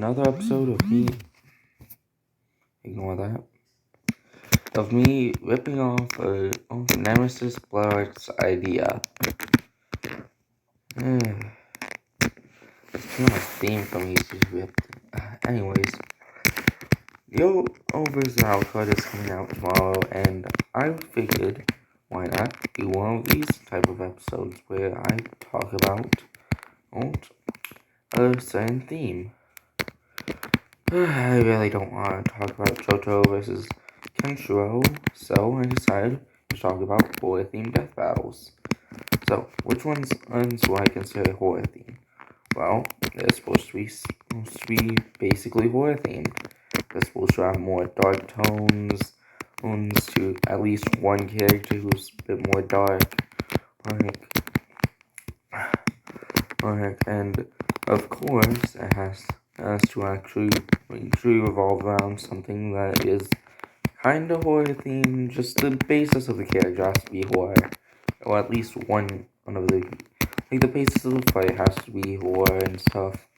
another episode of me. Ignore that. Of me ripping off a Nemesis Black's idea. It's kind of a theme for me to rip. Anyways, Jojo Alcott is coming out tomorrow, and I figured why not do one of these type of episodes where I talk about a certain theme. I really don't want to talk about Jojo versus Kenshiro, so I decided to talk about horror-themed death battles. So, which ones do I consider horror-themed? Well, they're supposed to be basically horror-themed. They're supposed to have more dark tones to at least one character who's a bit more dark. And of course, it has to actually revolve around something that is kind of horror themed. Just the basis of the character has to be horror, or at least one of the the basis of the fight has to be horror and stuff.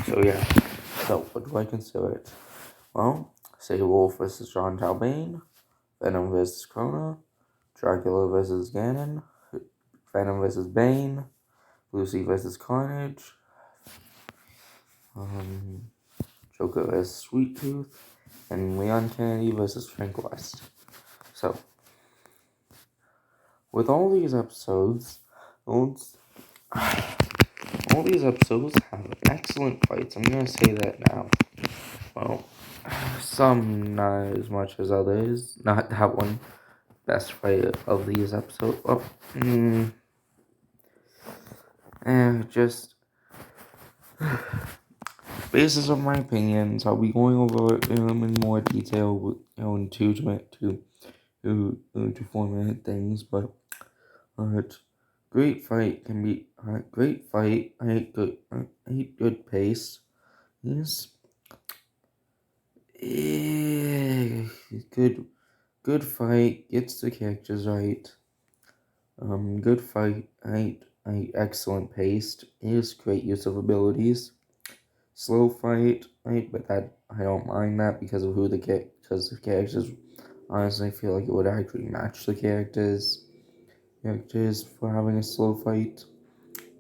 So yeah. So what do I consider it? Well, Wolf versus John Talbane, Venom versus Krona, Dracula versus Ganon, Venom versus Bane, Lucy versus Carnage, Joker versus Sweet Tooth, and Leon Kennedy versus Frank West. So, with all these episodes, all these episodes have excellent fights. I'm gonna say that now. Well, some not as much as others. Not that one. Best fight of these episodes. Well, just basis of my opinions. I'll be going over them in more detail, in 2-4 minute things. But great fight can be great fight. I hate good pace. Yes. Good fight gets the characters right. Good fight. I excellent paced. Is great use of abilities. Slow fight, right? But that I don't mind that because of the characters. Honestly, I feel like it would actually match the characters for having a slow fight,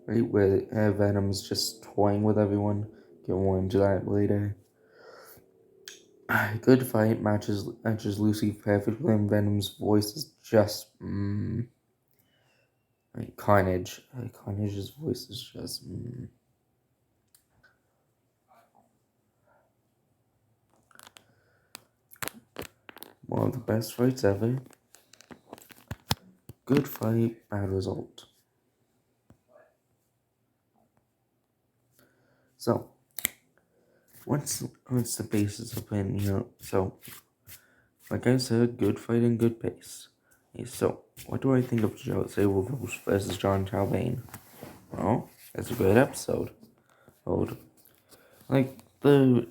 right? Where Venom's just toying with everyone. Get more into that later. Good fight matches Lucy perfectly, and Venom's voice is just Carnage. Carnage's voice is just one of the best fights ever. Good fight, bad result. So, what's the basis of it? So, like I said, good fight and good pace. Okay, so, what do I think of Wolf versus John Talbane? Well, it's a great episode. Like, the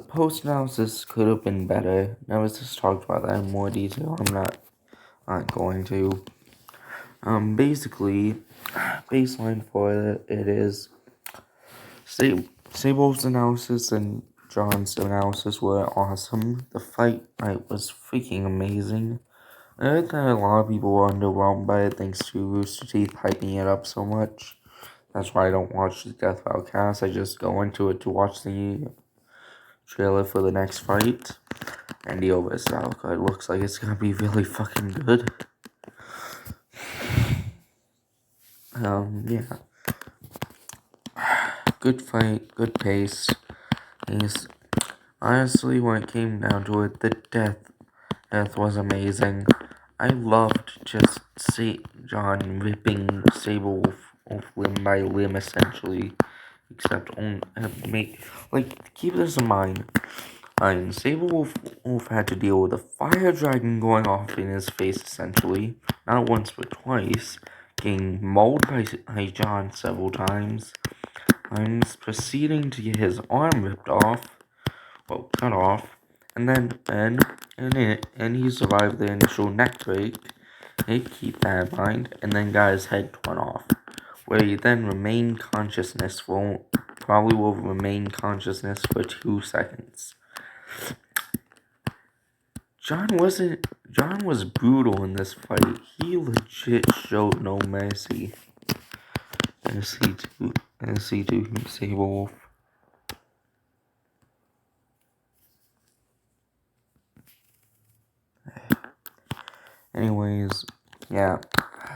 post analysis could have been better. I was just talked about that in more detail. I'm not going to. Basically, baseline for it is Sable's analysis and John's analysis were awesome. The fight was freaking amazing. I heard that a lot of people were underwhelmed by it thanks to Rooster Teeth hyping it up so much. That's why I don't watch the Death Battle cast. I just go into it to watch the trailer for the next fight. And the overstyle card looks like it's gonna be really fucking good. Yeah. Good fight, good pace. Honestly, when it came down to it, the death was amazing. I loved just see John ripping Sable's limb by limb, essentially. Except keep this in mind. Sable's had to deal with a fire dragon going off in his face, essentially. Not once, but twice. Getting mauled by John several times. Proceeding to get his arm ripped off. Well, cut off. And he survived the initial neck break. Keep that in mind. And then got his head torn off. where he then remained consciousness probably will remain consciousness for 2 seconds. John was brutal in this fight. He legit showed no mercy. And C2 Saberwolf. Anyways, yeah.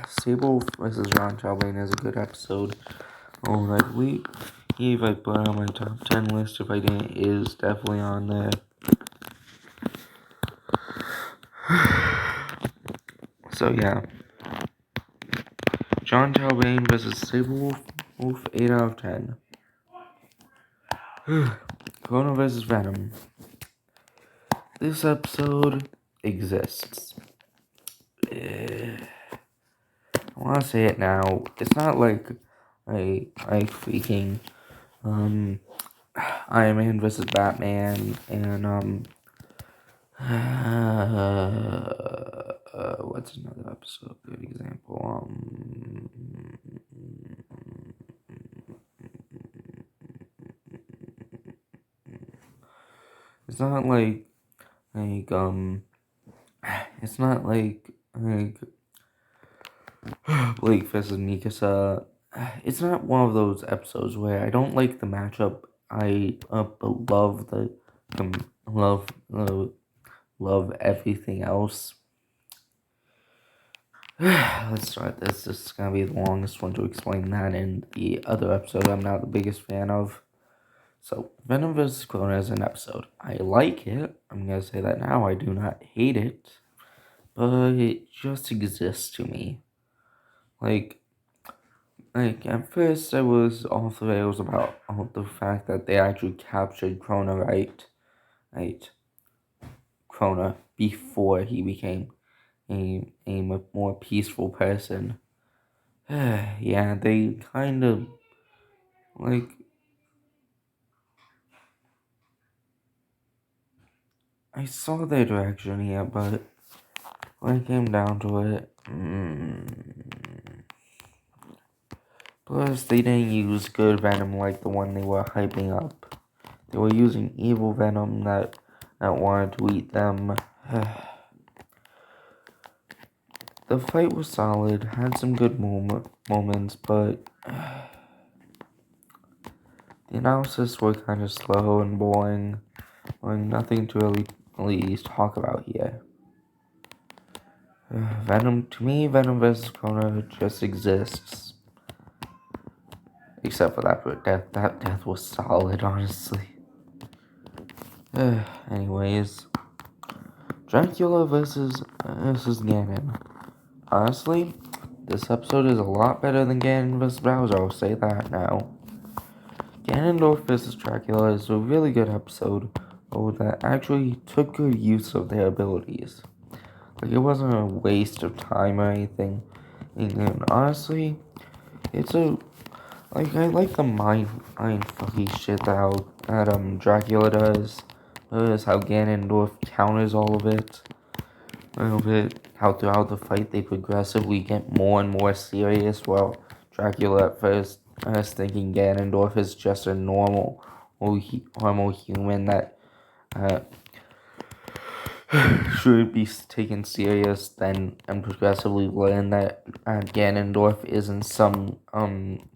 Saberwolf vs. John Talbane is a good episode. I believe if I put on my top 10 list, if I didn't, it is definitely on there. So yeah. John Talbane vs. Saberwolf, 8 out of 10. Corona vs. Venom. This episode exists. I want to say it now. It's not like I freaking Iron Man vs. Batman and what's another episode? Good example. It's not like it's not like Blake versus Mikasa. It's not one of those episodes where I don't like the matchup. I love the love everything else. Let's start this. This is gonna be the longest one to explain that, and the other episode I'm not the biggest fan of. So, Venom vs. Corona is an episode. I like it. I'm gonna say that now. I do not hate it. But it just exists to me. Like at first I was all thrilled about the fact that they actually captured Corona, right? Corona before he became a more peaceful person. Yeah, they kind of like I saw their direction here, but when it came down to it, plus they didn't use good Venom like the one they were hyping up. They were using evil Venom that wanted to eat them. The fight was solid, had some good moments, but the analysis were kind of slow and boring. Nothing to really talk about here. Venom vs. Corona just exists. Except for that death. That death was solid, honestly. Anyways, Dracula versus Ganon. Honestly, this episode is a lot better than Ganon vs. Bowser, I'll say that now. Ganondorf vs. Dracula is a really good episode that actually took good use of their abilities. Like, it wasn't a waste of time or anything. And honestly, it's a... Like, I like the mind fucky shit that Dracula does. Notice how Ganondorf counters all of it. A little bit. How throughout the fight they progressively get more and more serious, while Dracula at first is thinking Ganondorf is just a normal human that should be taken serious, and progressively learn that Ganondorf isn't some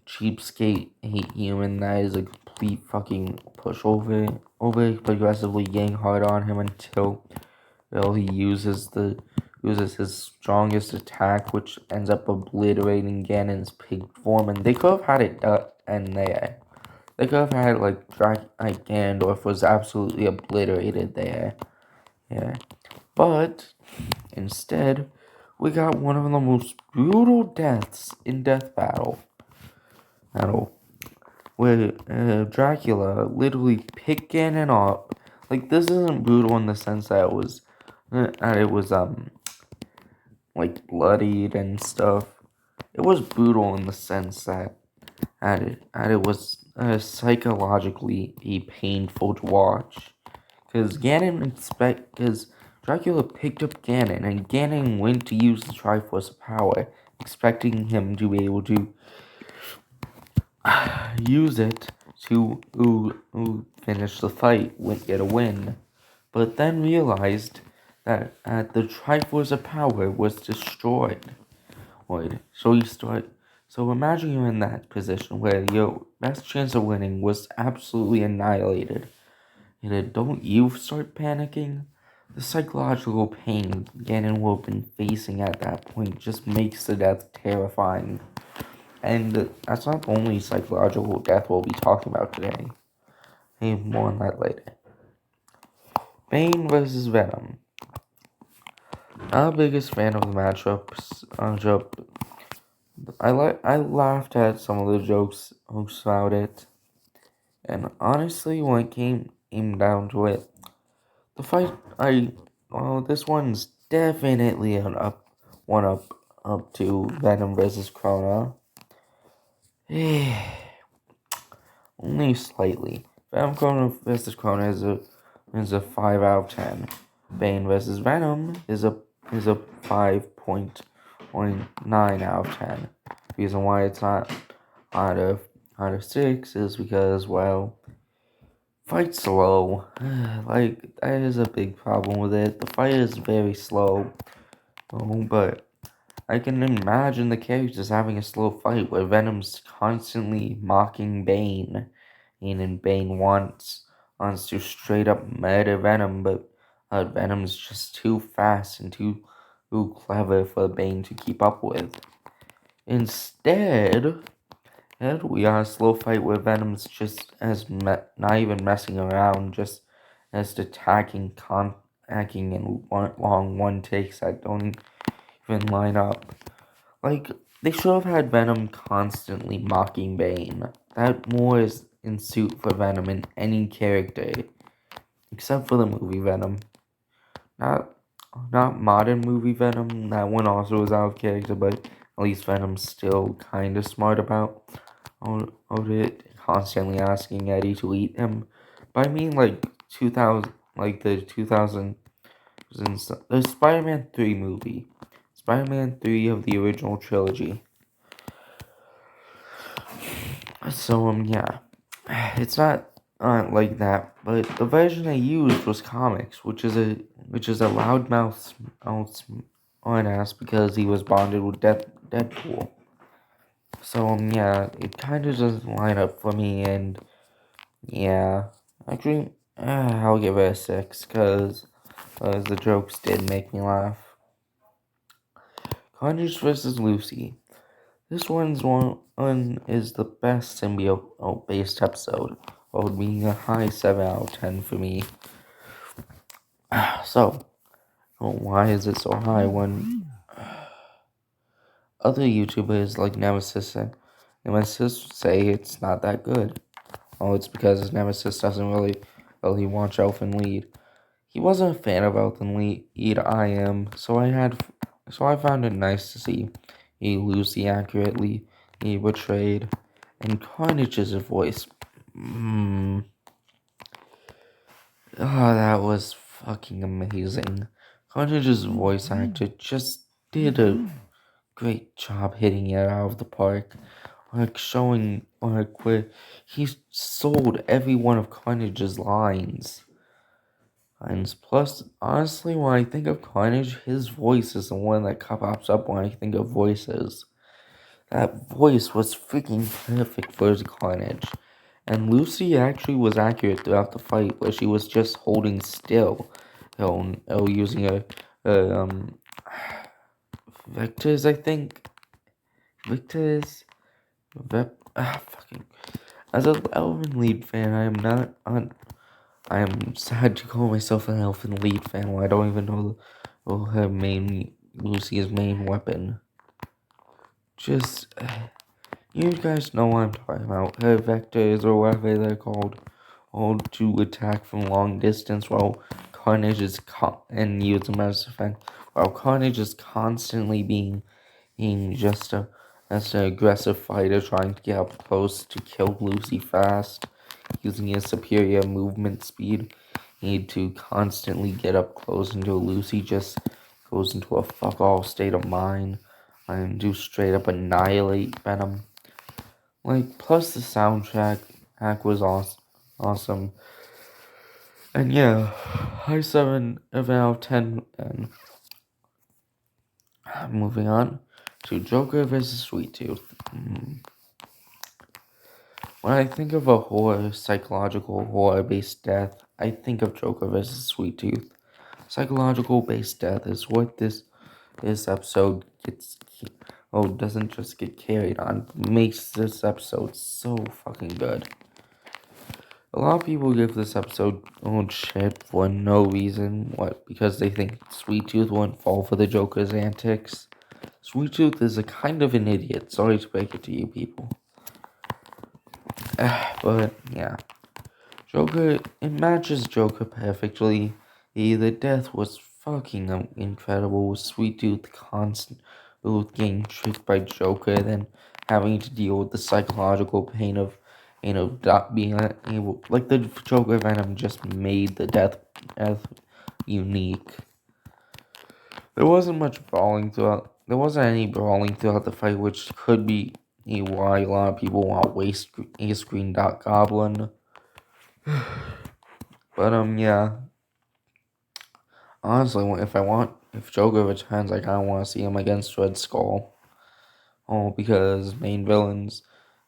cheapskate human that is a complete fucking pushover, progressively getting hard on him until he uses his strongest attack, which ends up obliterating Ganon's pig form, and they could have had it end there. They could have had Ganondorf was absolutely obliterated there. Yeah. But instead, we got one of the most brutal deaths in Death Battle. Where Dracula literally picked Ganon up. Like, this isn't brutal in the sense that it was like bloodied and stuff. It was brutal in the sense that it was psychologically painful to watch. Because Dracula picked up Ganon, and Ganon went to use the Triforce of Power, expecting him to be able to use it to finish the fight, get a win, but then realized that the Triforce of Power was destroyed. So you start. So imagine you're in that position where your best chance of winning was absolutely annihilated. And then don't you start panicking? The psychological pain Ganon will have been facing at that point just makes the death terrifying. And that's not the only psychological death we'll be talking about today. Hey, more on that later. Bane versus Venom. Not the biggest fan of the matchups. I laughed at some of the jokes about it, and honestly, when it came down to it, the fight this one's definitely an up to Venom versus Krona. Only slightly. Venom Krona versus Krona is a 5 out of 10. Bane versus Venom is a 5.9 out of 10. The reason why it's not out of 6 is because, well, fight slow. Like, that is a big problem with it. The fight is very slow. But I can imagine the characters having a slow fight where Venom's constantly mocking Bane. And Bane wants to straight up murder Venom, but Venom's just too fast and too clever for Bane to keep up with. Instead, we got a slow fight where Venom's just not even messing around, just as attacking in long one takes that don't even line up. Like, they should have had Venom constantly mocking Bane. That more is in suit for Venom in any character, except for the movie Venom. Not modern movie Venom. That one also was out of character, but at least Venom's still kind of smart about it, constantly asking Eddie to eat him. But I mean, like 2000, like the 2000, the Spider-Man 3 movie, Spider-Man 3 of the original trilogy. So yeah, it's not like that, but the version I used was comics, which is a loudmouth on ass because he was bonded with Deadpool. So yeah, it kind of doesn't line up for me, and yeah, actually, I'll give it a 6 because the jokes did make me laugh. Carnage versus Lucy. This one is the best symbiote-based episode, while being a high 7 out of 10 for me. So, why is it so high when other YouTubers like Nemesis say it's not that good? Oh, it's because his Nemesis doesn't really watch Elfin Lead. He wasn't a fan of Elfin Lead. I am, so I found it nice to see Lucy accurately portrayed, and Carnage's voice. That was fucking amazing. Carnage's voice actor just did a great job hitting it out of the park. Like showing where he sold every one of Carnage's lines. And plus, honestly, when I think of Carnage, his voice is the one that pops up when I think of voices. That voice was freaking perfect for his Carnage. And Lucy actually was accurate throughout the fight, where she was just holding still, using vectors, I think. Vectors? Fucking. As an Elfin Lead fan, I am sad to call myself an Elfin Lead fan when I don't even know Lucy's main weapon. Just, you guys know what I'm talking about. Her vectors, or whatever they're called, all to attack from long distance, while Carnage is and use them as defense. While Carnage is constantly being just as an aggressive fighter trying to get up close to kill Lucy fast, using his superior movement speed. Need to constantly get up close until Lucy just goes into a fuck all state of mind and do straight up annihilate Venom. Like, plus the soundtrack was awesome. And yeah, high 7 out of 10. And moving on to Joker vs. Sweet Tooth. When I think of a psychological horror-based death, I think of Joker vs. Sweet Tooth. Psychological-based death is what this episode doesn't just get carried on, makes this episode so fucking good. A lot of people give this episode shit for no reason. What? Because they think Sweet Tooth wouldn't fall for the Joker's antics. Sweet Tooth is a kind of an idiot. Sorry to break it to you people. But yeah. It matches Joker perfectly. The death was fucking incredible. With Sweet Tooth both getting tricked by Joker, then having to deal with the psychological pain of, not being able. Like the Joker Venom just made the death unique. There wasn't much brawling throughout. There wasn't any brawling throughout the fight, which could be why a lot of people want waste Ace Green Dot Goblin. But yeah. Honestly, if Joker returns, I kind of want to see him against Red Skull. Oh, because main villains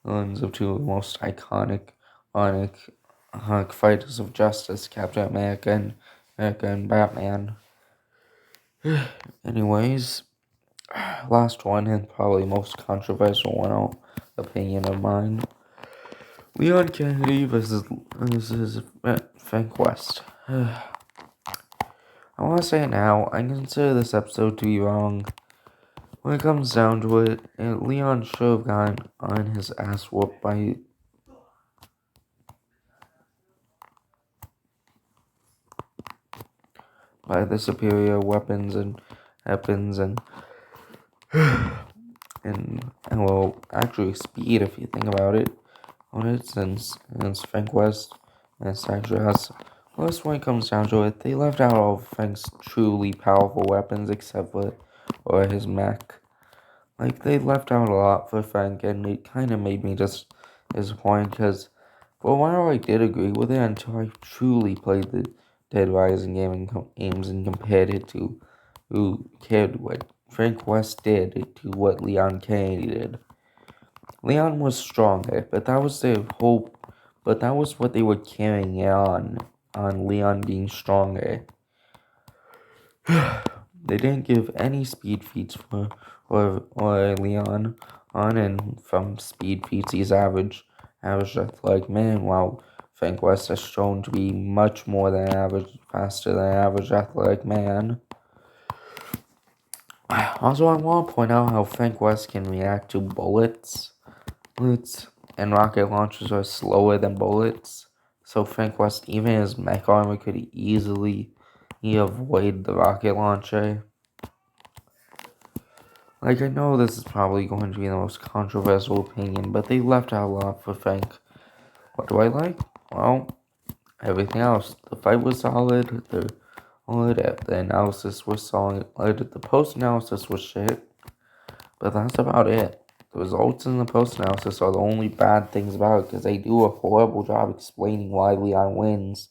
of two of the most iconic fighters of justice, Captain America and Batman. Anyways, last one and probably most controversial one, opinion of mine. Leon Kennedy versus Frank West. I want to say it now, I consider this episode to be wrong. When it comes down to it, Leon should have gotten on his ass whooped by the superior weapons and well, actually speed if you think about it. On it, since Frank West and Sancho has. Plus, when it comes down to it, they left out all of Frank's truly powerful weapons except for his mech. Like, they left out a lot for Frank, and it kind of made me just disappointed because for a while I did agree with it until I truly played the Dead Rising games and compared it to what Frank West did to what Leon Kennedy did. Leon was stronger, but that was their hope. But that was what they were carrying on Leon being stronger. They didn't give any speed feats or Leon on, and from speed feats he's average athletic man, while Frank West has shown to be much more than average, faster than average athletic man. Also, I want to point out how Frank West can react to bullets and rocket launchers are slower than bullets. So Frank West, even his mech armor, could easily avoid the rocket launcher. Like, I know this is probably going to be the most controversial opinion, but they left out a lot for Frank. What do I like? Well, everything else. The fight was solid, the analysis was solid, the post-analysis was shit, but that's about it. The results in the post-analysis are the only bad things about it, because they do a horrible job explaining why Leon wins,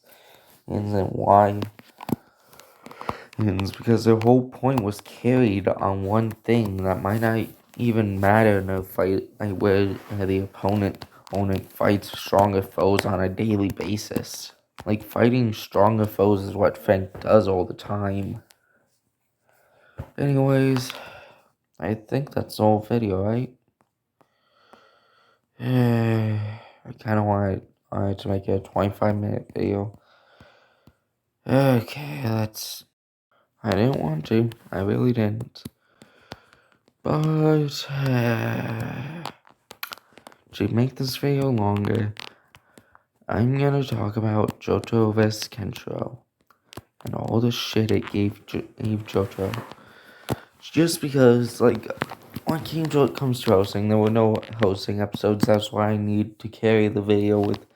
and why because their whole point was carried on one thing that might not even matter in a fight, like where the opponent fights stronger foes on a daily basis. Like, fighting stronger foes is what Frank does all the time. Anyways, I think that's the whole video, right? I kind of wanted to make it a 25-minute video. Okay, I didn't want to. I really didn't. But to make this video longer, I'm gonna talk about Jojo vs. Kenshiro and all the shit it gave Jojo. Just because, like, when it comes to hosting, there were no hosting episodes. That's why I need to carry the video with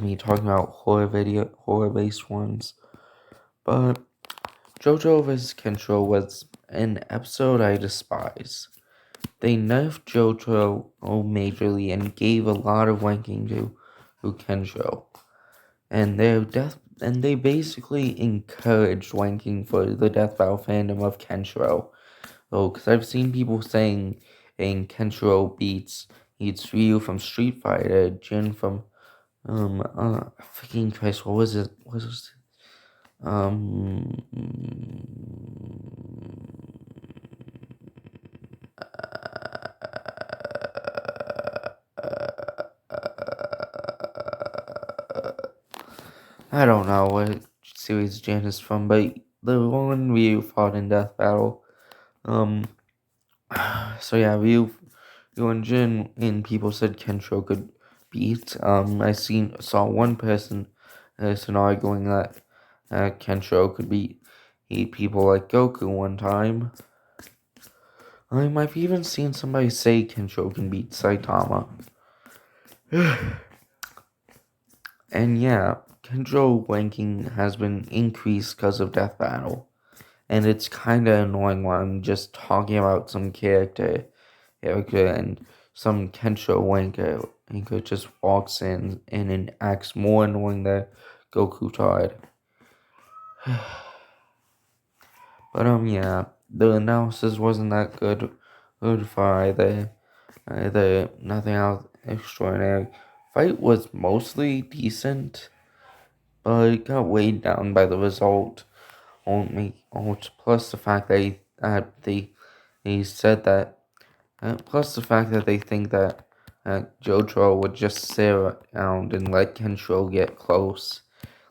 me talking about horror-based ones. But Jojo vs. Kenshiro was an episode I despise. they nerfed Jojo majorly and gave a lot of ranking to Kenjo. And they basically encouraged wanking for the Death Battle fandom of Kenshiro. Oh, because I've seen people saying Kenshiro beats Ryu from Street Fighter, Jin from freaking Christ, what was it? What was it? I don't know what series Jin is from, but the one Ryu fought in Death Battle. Um, so yeah, Ryu and Jin, and people said Kenshiro could beat. I saw one person arguing that Kenshiro could beat people like Goku one time. I've even seen somebody say Kenshiro can beat Saitama. And yeah, Kenshiro ranking has been increased because of Death Battle. And it's kinda annoying when I'm just talking about some character and some Kenshiro wanker just walks in and acts more annoying than Goku tried. But yeah, the analysis wasn't that good for either nothing else extraordinary. Fight was mostly decent, but it got weighed down by the result. Plus the fact that they said that, plus the fact that they think that Jojo would just sit around and let Kenshiro get close.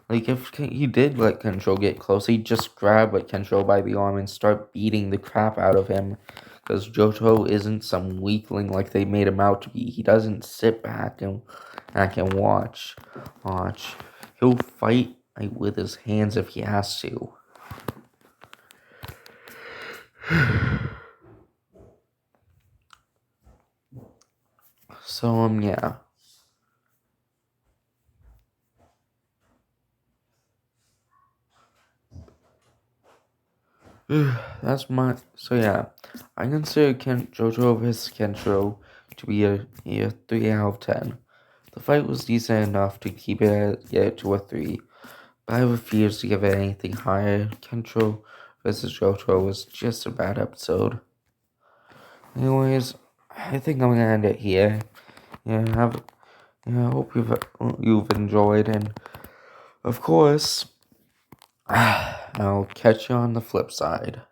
Like, if he did let Kenshiro get close, he'd just grab Kenshiro by the arm and start beating the crap out of him. Because Jojo isn't some weakling like they made him out to be. He doesn't sit back and watch. He'll fight with his hands if he has to. So, yeah. I consider Jojo vs Kenshiro to be a 3 out of 10. The fight was decent enough to keep it to a 3, but I refuse to give it anything higher. Kenshiro vs Jojo was just a bad episode. Anyways, I think I'm gonna end it here. I hope you've enjoyed, and of course, I'll catch you on the flip side.